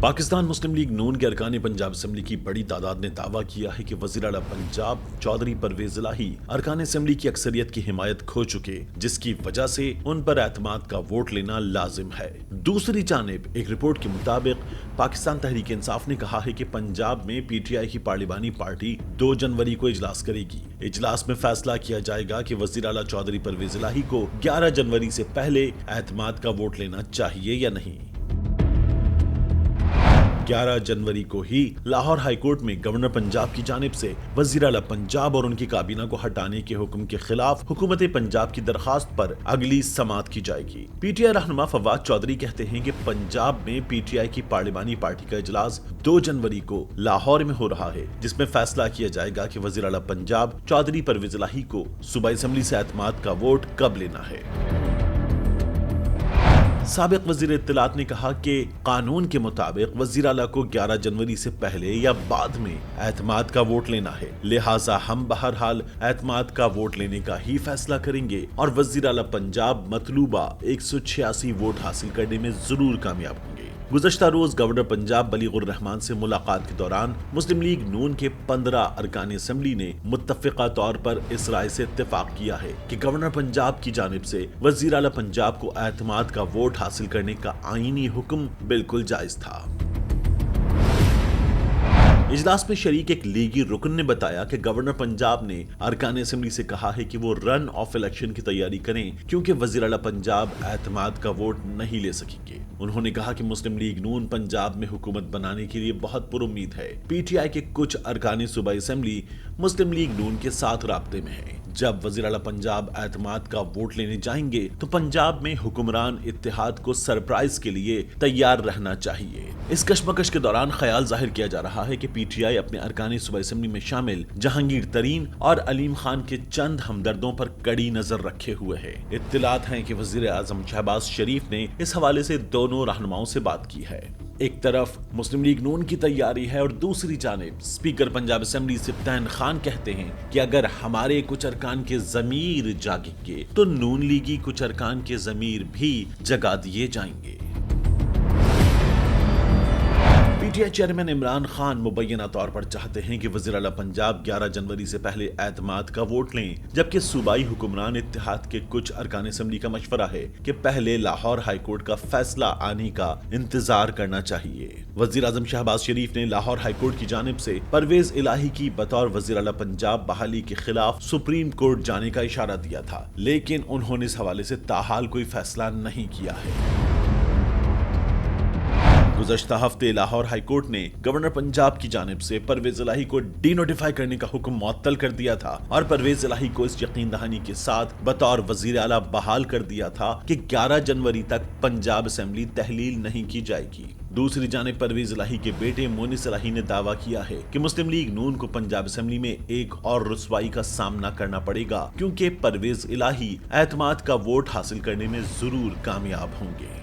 पाकिस्तान मुस्लिम league नून के अरकान Punjab assembly की बड़ी तादाद ने दावा किया है कि वज़ीर आला पंजाब चौधरी परवेज इलाही अरकान असम्बली की अक्सरियत की हिमायत खो चुके, जिसकी वजह से उन पर एतमाद का वोट लेना लाजिम है। दूसरी जानिब एक रिपोर्ट के मुताबिक पाकिस्तान तहरीक इंसाफ ने कहा है कि पंजाब में PTI की पार्लिमानी पार्टी 2 जनवरी को इजलास करेगी। इजलास में फैसला किया जाएगा कि वज़ीर आला चौधरी परवेज इलाही को 11 जनवरी से पहले एतमाद का वोट लेना चाहिए या नहीं। 11 जनवरी को ही लाहौर हाई कोर्ट में गवर्नर पंजाब की जानिब से वज़ीर आला पंजाब और उनकी काबीना को हटाने के हुक्म के खिलाफ हुकूमत पंजाब की दरखास्त पर अगली समाअत की जाएगी। PTI रहनुमा फवाद चौधरी कहते हैं कि पंजाब में PTI की पार्लिमानी पार्टी का इजलास 2 जनवरी को लाहौर में हो रहा है, जिसमें फैसला किया जाएगा कि वज़ीर आला पंजाब चौधरी परवेज इलाही को सूबाई असम्बली से एतमाद का वोट कब लेना है। साबिक वज़ीर इत्तलात ने कहा कि कानून के मुताबिक वज़ीर आला को 11 जनवरी से पहले या बाद में एतमाद का वोट लेना है, लिहाजा हम बहरहाल एतमाद का वोट लेने का ही फैसला करेंगे और वज़ीर आला पंजाब मतलूबा 186 वोट हासिल करने में जरूर कामयाब होंगे। गुज़श्ता रोज गवर्नर पंजाब बलीगुर रहमान से मुलाकात के दौरान मुस्लिम लीग नून के 15 अरकान असम्बली ने मुत्तफ़िक़ा तौर पर इस राय से इत्तेफाक किया है कि गवर्नर पंजाब की जानिब से वज़ीर आला पंजाब को एतमाद का वोट हासिल करने का आईनी हुक्म बिल्कुल जायज था। इजलास में शरीक एक लीगी रुकन ने बताया कि गवर्नर पंजाब ने अरकान असम्बली से कहा है कि वो रन ऑफ इलेक्शन की तैयारी करें, क्योंकि वज़ीर आला पंजाब एतमाद का वोट नहीं ले सकेंगे। उन्होंने कहा कि मुस्लिम लीग नून पंजाब में हुकूमत बनाने के लिए बहुत पुरुम्मीद है। PTI के कुछ अरकान सूबाई असम्बली मुस्लिम लीग नून के साथ राब्ते में है। जब वज़ीर आला पंजाब एतमाद का वोट लेने जाएंगे तो पंजाब में हुक्मरान इत्तेहाद को सरप्राइज के लिए तैयार रहना चाहिए। इस कशमकश के दौरान ख्याल जाहिर किया जा रहा है कि PTI अपने अरकान सूबाई असम्बली में शामिल जहांगीर तरीन और अलीम खान के चंद हमदर्दों पर कड़ी नजर रखे हुए है। इत्तलात हैं कि वज़ीर आज़म शहबाज शरीफ ने इस हवाले से दोनों रहनुमाओं से बात की है। एक तरफ मुस्लिम लीग नून की तैयारी है और दूसरी जानिब स्पीकर पंजाब असम्बली सिफ्तान खान कहते हैं कि अगर हमारे कुछ अरकान के ज़मीर जागेंगे तो नून लीगी कुछ अरकान के ज़मीर भी जगा दिए जाएंगे। PTI चेयरमैन इमरान खान मुबैना तौर पर चाहते हैं कि वज़ीर आला पंजाब 11 जनवरी से पहले एतमाद का वोट लें, जबकि सूबाई हुक्मरान इत्तेहाद के कुछ अरकान असम्बली का मशवरा है कि पहले लाहौर हाई कोर्ट का फैसला आने का इंतजार करना चाहिए। वज़ीर आज़म शहबाज शरीफ ने लाहौर हाई कोर्ट की जानिब से परवेज इलाही की बतौर वज़ीर आला पंजाब बहाली के खिलाफ सुप्रीम कोर्ट जाने का इशारा दिया था, लेकिन उन्होंने इस हवाले से ताहाल कोई फैसला नहीं किया है। गुज़श्ता हफ्ते लाहौर हाई कोर्ट ने गवर्नर पंजाब की जानिब से परवेज इलाही को डी-नोटिफाई करने का हुक्म मुअत्तल कर दिया था और परवेज इलाही को इस यकीन दहानी के साथ बतौर वज़ीर आला बहाल कर दिया था कि 11 जनवरी तक पंजाब असम्बली तहलील नहीं की जाएगी। दूसरी जानिब परवेज इलाही के बेटे मोनिस इलाही ने दावा किया है कि मुस्लिम लीग नून को पंजाब असम्बली में एक और रुसवाई का सामना करना पड़ेगा, क्योंकि परवेज इलाही एतमाद का वोट हासिल करने में जरूर कामयाब होंगे।